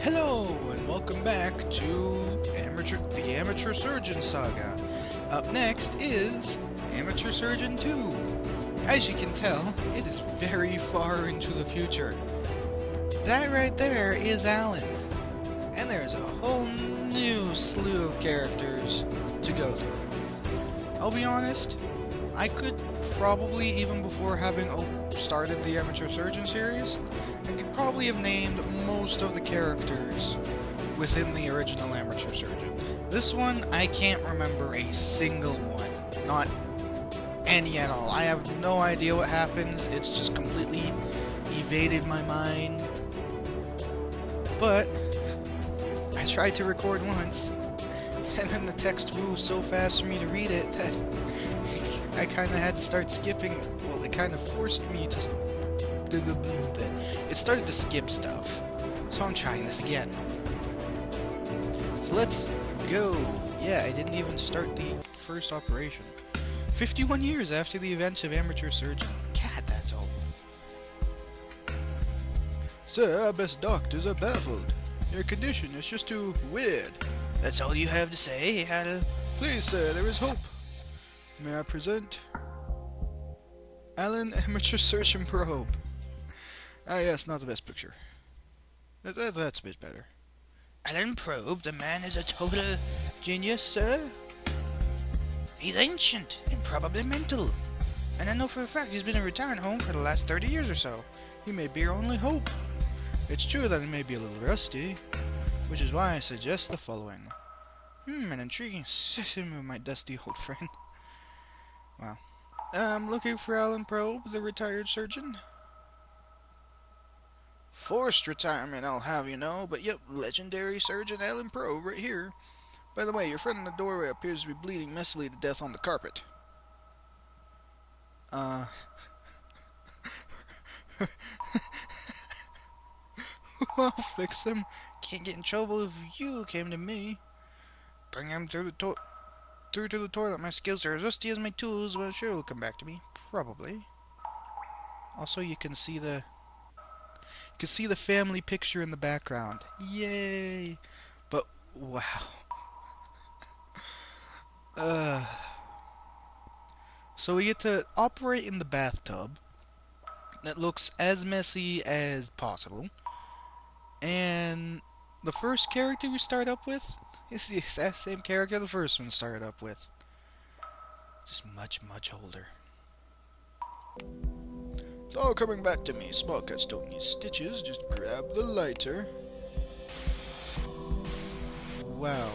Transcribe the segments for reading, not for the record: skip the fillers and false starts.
Hello, and welcome back to the Amateur Surgeon Saga. Up next is Amateur Surgeon 2. As you can tell, it is very far into the future. That right there is Alan. And there's a whole new slew of characters to go through. I'll be honest, I could probably, even before having started the Amateur Surgeon series, I could probably have named most of the characters within the original Amateur Surgeon. This one, I can't remember a single one. Not any at all. I have no idea what happens. It's just completely evaded my mind. But I tried to record once, and then the text moved so fast for me to read it that I kind of had to start skipping. Well, it kind of forced me to... It started to skip stuff. So I'm trying this again. So let's go. Yeah, I didn't even start the first operation. 51 years after the events of Amateur Surgeon. God, that's old. Sir, our best doctors are baffled. Your condition is just too weird. That's all you have to say, Ada? Please, sir, there is hope. May I present Alan Amateur Surgeon Probe? Ah, yes, not the best picture. That's a bit better. Alan Probe, the man is a total genius, sir. He's ancient and probably mental. And I know for a fact he's been in a retirement home for the last 30 years or so. He may be our only hope. It's true that he may be a little rusty, which is why I suggest the following. An intriguing session with my dusty old friend. Wow. I'm looking for Alan Probe, the retired surgeon. Forced retirement, I'll have you know, but yep, legendary surgeon Alan Probe right here. By the way, your friend in the doorway appears to be bleeding messily to death on the carpet. I'll fix him. Can't get in trouble if you came to me. Bring him through to the toilet. My skills are as rusty as my tools, but I'm sure it'll come back to me. Probably. Also, you can see the family picture in the background. Yay! But wow. So we get to operate in the bathtub that looks as messy as possible. And the first character we start up with is the exact same character the first one started up with. Just much, much older. It's all coming back to me. Small cuts don't need stitches. Just grab the lighter. Wow.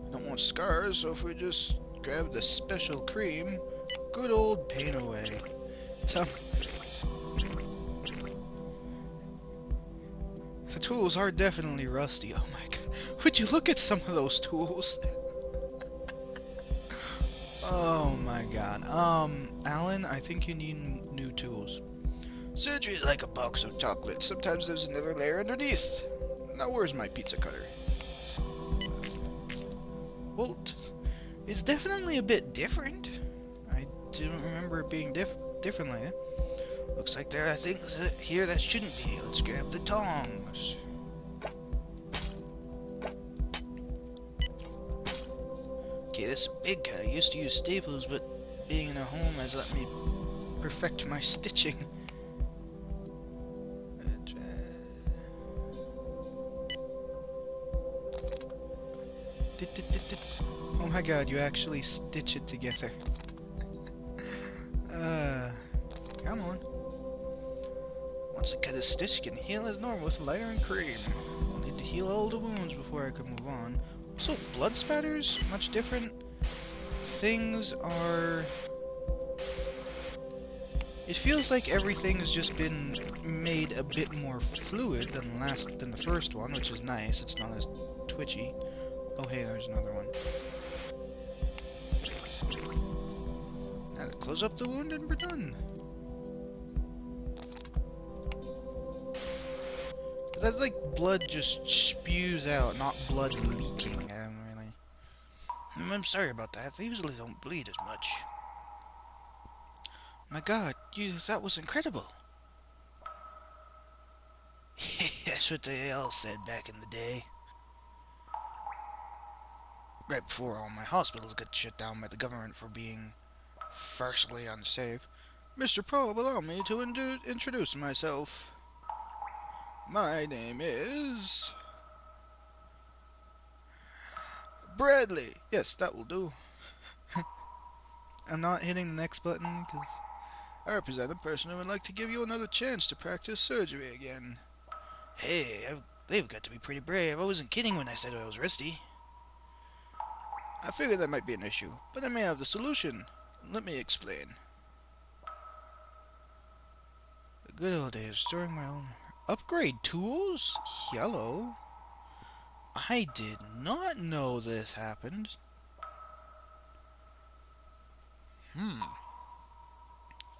I don't want scars, so if we just grab the special cream, good old pain away. The tools are definitely rusty. Oh my god. Would you look at some of those tools? Oh my god. Alan, I think you need new tools. Surgery is like a box of chocolates. Sometimes there's another layer underneath. Now where's my pizza cutter? Well, it's definitely a bit different. I didn't remember it being different like that. Looks like there are things here that shouldn't be. Let's grab the tongs. Okay, this big guy used to use staples, but being in a home has let me perfect my stitching. Oh my god, you actually stitch it together. Come on. Once the cut is stitched, you can heal as normal with lighter and cream. I'll need to heal all the wounds before I can move on. Also, blood spatters, much different. Things are... It feels like everything's just been made a bit more fluid than the first one, which is nice. It's not as twitchy. Oh hey, there's another one. Now close up the wound and we're done. That's like blood just spews out, not blood leaking. I'm sorry about that. They usually don't bleed as much. My god, that was incredible. That's what they all said back in the day. Right before all my hospitals got shut down by the government for being farcically unsafe. Mr. Pro, allow me to introduce myself. My name is... Bradley. Yes, that will do. I'm not hitting the next button because I represent a person who would like to give you another chance to practice surgery again. Hey, they've got to be pretty brave. I wasn't kidding when I said I was rusty. I figured that might be an issue, but I may have the solution. Let me explain. The good old days, storing my own upgrade tools? Hello. I did not know this happened.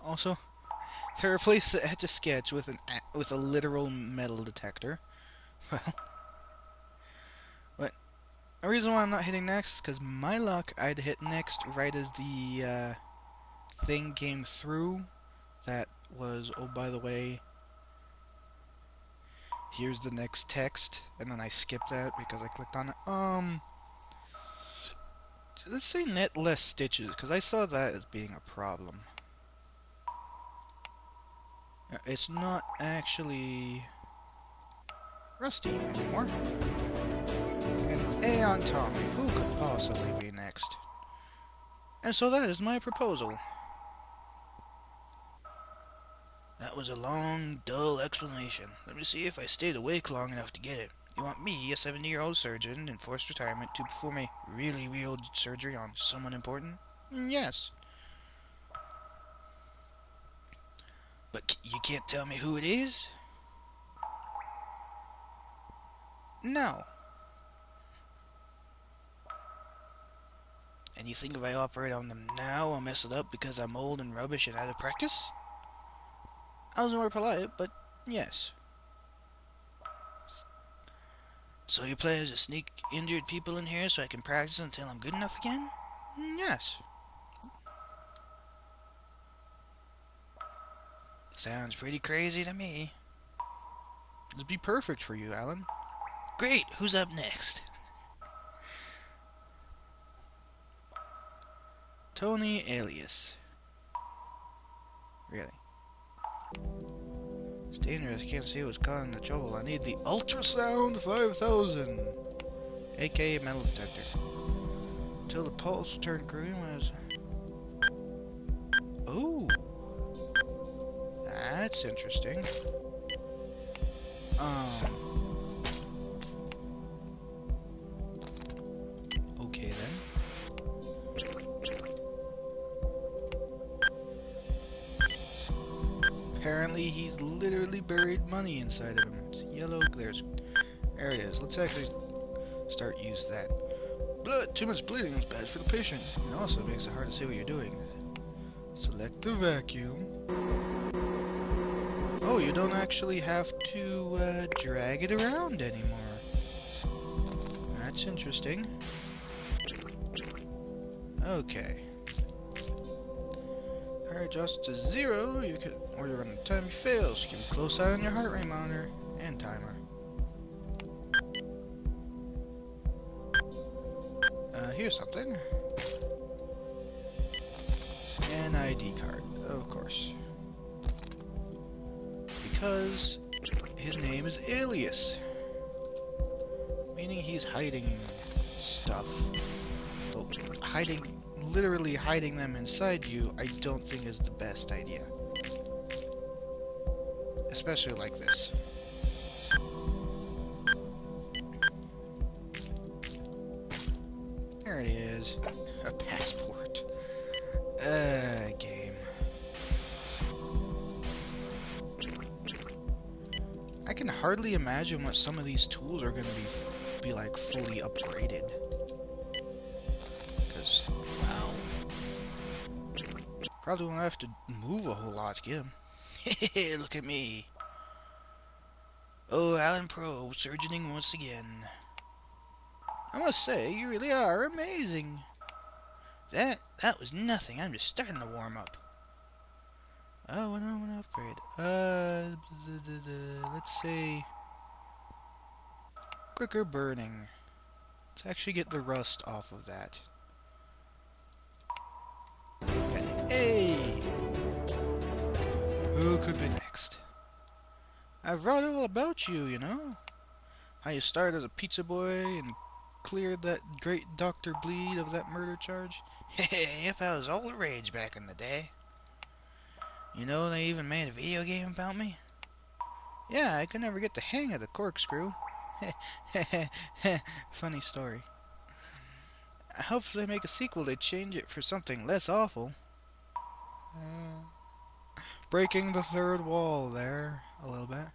Also, they replaced the Etch-a-Sketch with a literal metal detector. Well, but the reason why I'm not hitting next is because my luck, I'd hit next right as the thing came through. That was, oh, by the way, here's the next text, and then I skipped that because I clicked on it. Let's say net less stitches, because I saw that as being a problem. It's not actually rusty anymore. And A on Tommy, who could possibly be next? And so that is my proposal. That was a long, dull explanation. Let me see if I stayed awake long enough to get it. You want me, a 70-year-old surgeon in forced retirement, to perform a really real surgery on someone important? Yes. But you can't tell me who it is? No. And you think if I operate on them now, I'll mess it up because I'm old and rubbish and out of practice? I was more polite, but yes. So your plan is to sneak injured people in here so I can practice until I'm good enough again? Yes. Sounds pretty crazy to me. It'd be perfect for you, Alan. Great, who's up next? Tony Alias. Really? It's dangerous, can't see what's causing the trouble. I need the Ultrasound 5000, aka metal detector. Until the pulse turned green was... Oh! That's interesting. Okay then. Apparently he's literally buried money inside of him. It's yellow. There it is. Let's actually start use that. Blood. Too much bleeding is bad for the patient. It also makes it hard to see what you're doing. Select the vacuum. Oh, you don't actually have to drag it around anymore. That's interesting. Okay. Alright, just to 0, you can, or you're gonna time you fails. Keep a close eye on your heart rate monitor and timer. Here's something. An ID card, of course. Because his name is Alias. Meaning he's hiding stuff. So literally hiding them inside you, I don't think is the best idea. Especially like this. There he is. A passport. Game. I can hardly imagine what some of these tools are going to be like fully upgraded. Because, wow. Probably won't have to move a whole lot to get them. Look at me. Oh, Alan Pro, surgeoning once again. I must say, you really are amazing. That was nothing. I'm just starting to warm up. Oh, I want to upgrade. Let's say quicker burning. Let's actually get the rust off of that. Hey! Who could be next? I've read all about you, you know? How you started as a pizza boy and cleared that great Dr. Bleed of that murder charge. Hey, if I was all the rage back in the day. You know, they even made a video game about me? Yeah, I could never get the hang of the corkscrew. Funny story. I hope if they make a sequel they change it for something less awful. Breaking the third wall there a little bit.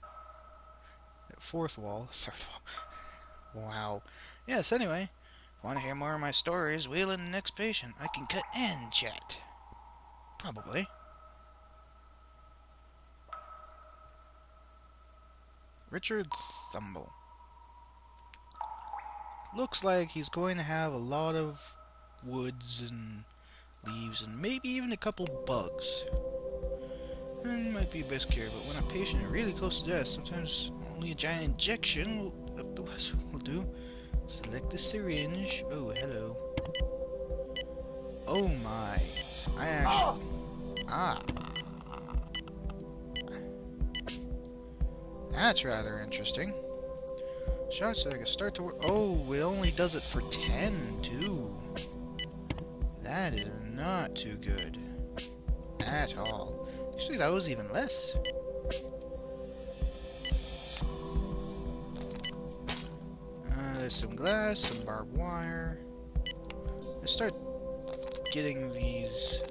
Fourth wall. Third wall. Wow. Yes, anyway. Want to hear more of my stories? Wheel in the next patient. I can cut and chat. Probably. Richard Thumble. Looks like he's going to have a lot of woods and leaves and maybe even a couple bugs. And might be best care, but when a patient is really close to death, sometimes only a giant injection will do. Select the syringe. Oh, hello. Oh my. I actually... That's rather interesting. Shots so I can start to work. Oh, it only does it for 10, too. That is not too good. At all. Actually, that was even less. There's some glass, some barbed wire. Let's start getting these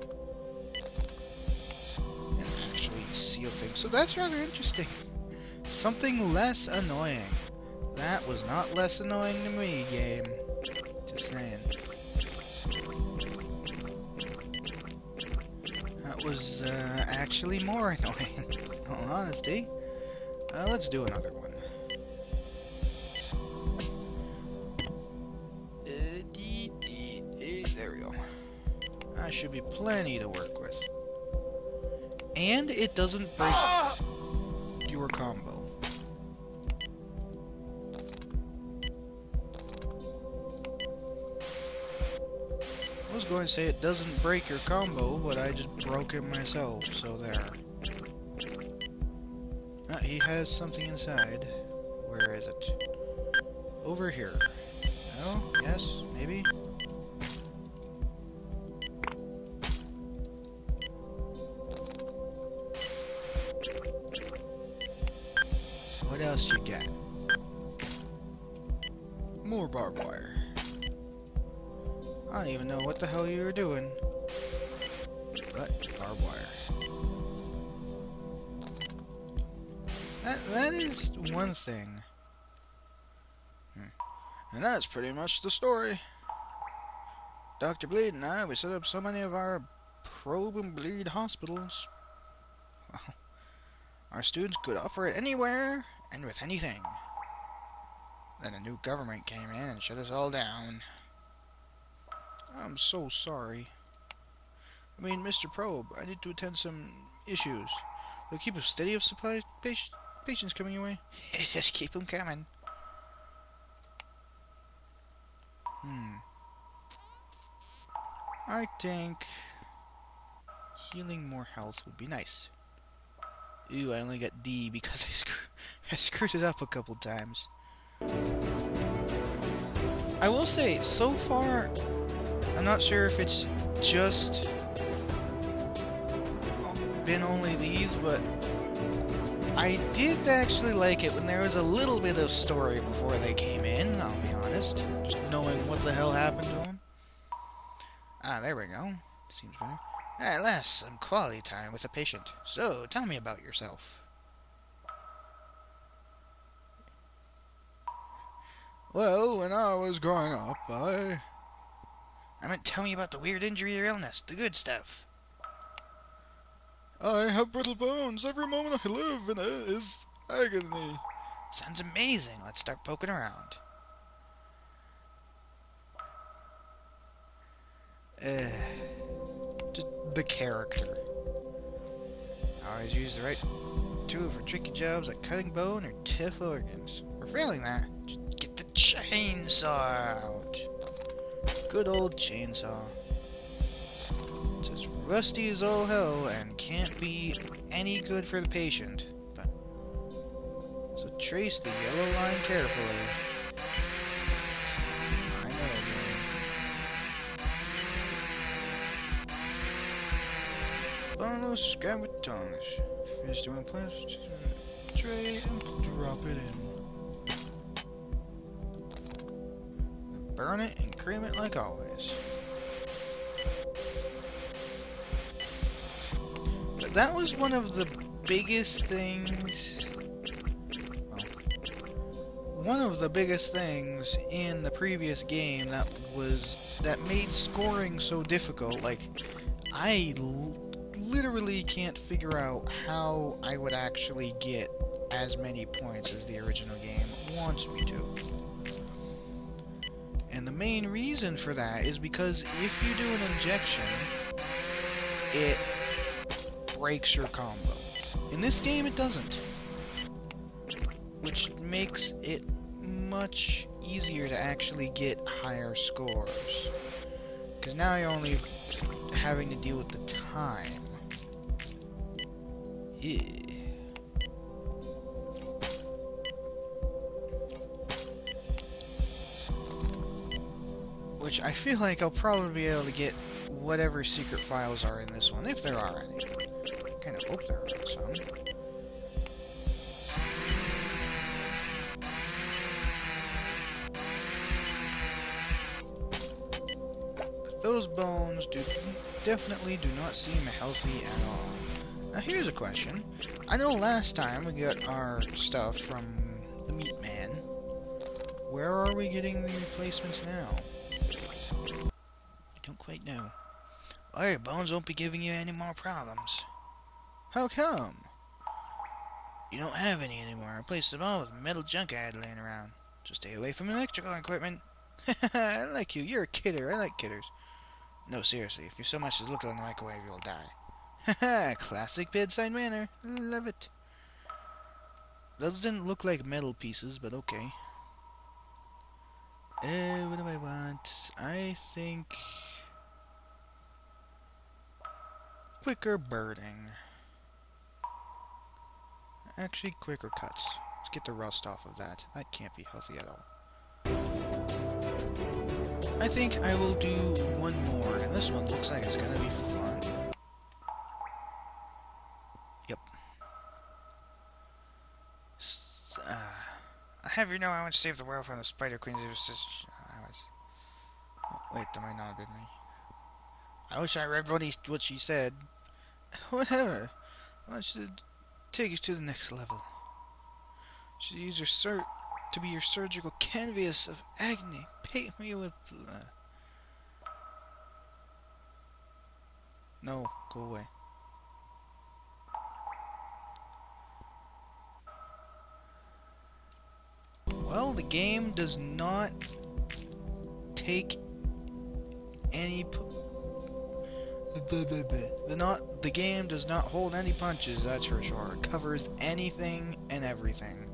and actually seal things. So that's rather interesting. Something less annoying. That was not less annoying to me, game. Just saying. That was actually more annoying, in all honesty. Let's do another one. There we go. That should be plenty to work with. And it doesn't break your combo. I was going to say it doesn't break your combo, but I just broke it myself, so there. He has something inside. Where is it? Over here. No? Yes? Maybe? What else you got? More barbed wire. I don't even know what the hell you were doing. But, barbed wire. That is one thing. And that's pretty much the story. Dr. Bleed and I, we set up so many of our probe and bleed hospitals. Well, our students could operate anywhere and with anything. Then a new government came in and shut us all down. I'm so sorry. I mean, Mr. Probe, I need to attend some issues. They'll keep a steady of supply patients coming your way. Just keep them coming. I think healing more health would be nice. Ew, I only got D because I screwed it up a couple times. I will say, so far, I'm not sure if it's just been only these, but I did actually like it when there was a little bit of story before they came in, I'll be honest. Just knowing what the hell happened to them. Ah, there we go. Seems better. At last, some quality time with a patient. So, tell me about yourself. Well, when I was growing up, I meant tell me about the weird injury or illness, the good stuff. I have brittle bones. Every moment I live in it is agony. Sounds amazing. Let's start poking around. Just the character. Always use the right tool for tricky jobs like cutting bone or tough organs. Or failing that, just get the chainsaw out. Good old chainsaw. It's as rusty as all hell and can't be any good for the patient. But so trace the yellow line carefully. I know, man. Boneless scab with tongs. Fish doing plants. Tray and drop it in. Burn it and cream it like always. But that was one of the biggest things. Well, one of the biggest things in the previous game that made scoring so difficult. Like, I literally can't figure out how I would actually get as many points as the original game wants me to. And the main reason for that is because if you do an injection, it breaks your combo. In this game, it doesn't. Which makes it much easier to actually get higher scores. Because now you're only having to deal with the time. Yeah. Which I feel like I'll probably be able to get whatever secret files are in this one, if there are any. I kind of hope there are some. Those bones definitely do not seem healthy at all. Now here's a question. I know last time we got our stuff from the Meat Man. Where are we getting the replacements now? I don't quite know. Well, your bones won't be giving you any more problems. How come? You don't have any anymore. I replaced them all with metal junk I had laying around. So stay away from electrical equipment. I like you. You're a kidder. I like kidders. No, seriously. If you so much as look on the microwave, you'll die. Haha, classic bedside manner. Love it. Those didn't look like metal pieces, but okay. What do I want? I think quicker birding. Actually, quicker cuts. Let's get the rust off of that. That can't be healthy at all. I think I will do one more, and this one looks like it's gonna be fun. Yep. I have you know I want to save the world from the Spider Queen. Wait, the might not have been me. I wish I read what she said. Whatever. I want you to take it to the next level. Should use your to be your surgical canvas of agony. Paint me with No, go away. Well, the game does not take any the game does not hold any punches, that's for sure. It covers anything and everything.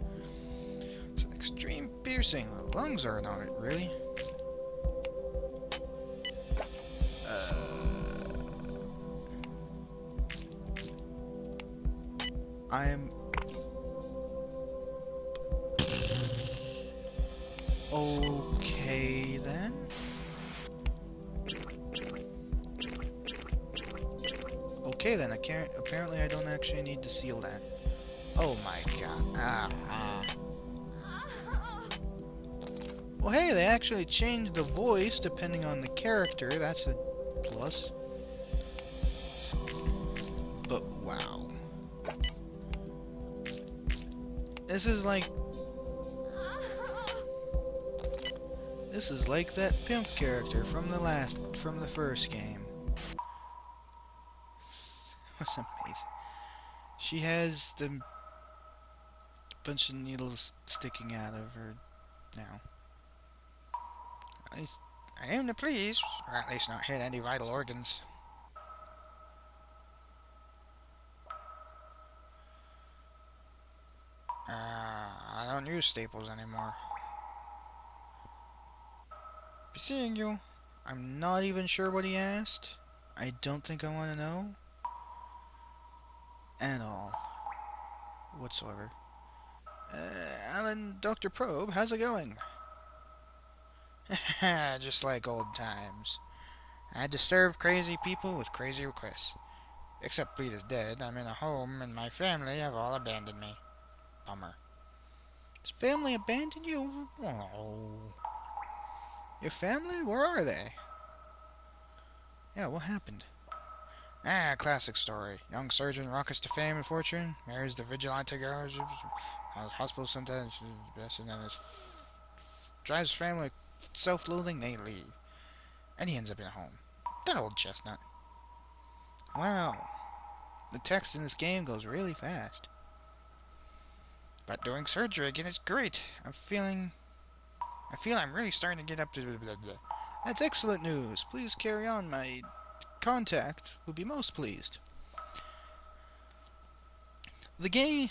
It's an extreme piercing. The lungs aren't on it, really. I'm okay then. Okay then, I can't. Apparently, I don't actually need to seal that. Oh my god. Well, hey, they actually changed the voice depending on the character. That's a plus. But wow. This is like that pimp character from the first game. What's amazing? She has the bunch of needles sticking out of her now. At least I aim to please, or at least not hit any vital organs. I don't use staples anymore. be seeing you. I'm not even sure what he asked. I don't think I want to know. At all. Whatsoever. Alan, Dr. Probe, how's it going? Just like old times. I had to serve crazy people with crazy requests. Except Bleed is dead. I'm in a home, and my family have all abandoned me. Bummer. His family abandoned you? Oh. Your family? Where are they? Yeah, what happened? Classic story. Young surgeon rockets to fame and fortune, marries the vigilante girl, hospital sentence, and then drives family self-loathing, they leave. And he ends up in a home. That old chestnut. Wow. The text in this game goes really fast. But doing surgery again is great. I feel I'm really starting to get up to blah, blah, blah. That's excellent news. Please carry on. My contact would be most pleased. The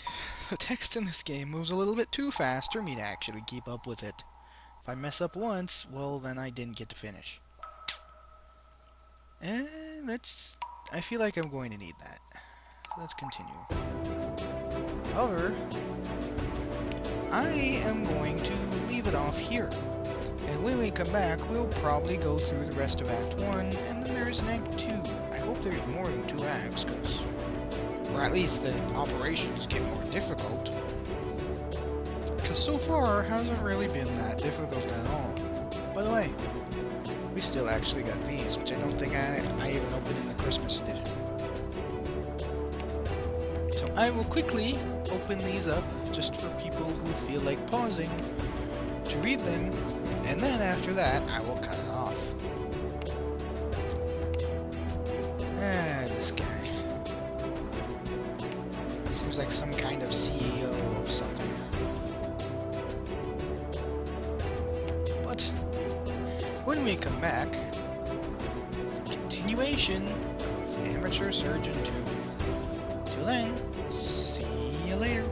text in this game moves a little bit too fast for me to actually keep up with it. If I mess up once, well, then I didn't get to finish. And I feel like I'm going to need that. Let's continue. However, I am going to leave it off here. And when we come back, we'll probably go through the rest of Act 1, and then there's an Act 2. I hope there's more than 2 acts, or at least the operations get more difficult. Because so far, it hasn't really been that difficult at all. By the way, we still actually got these, which I don't think I even opened in the Christmas edition. So I will quickly open these up, just for people who feel like pausing to read them, and then after that, I will cut it off. This guy. Seems like some kind of CEO of something. But when we come back, the continuation of Amateur Surgeon 2. Till then, see you later.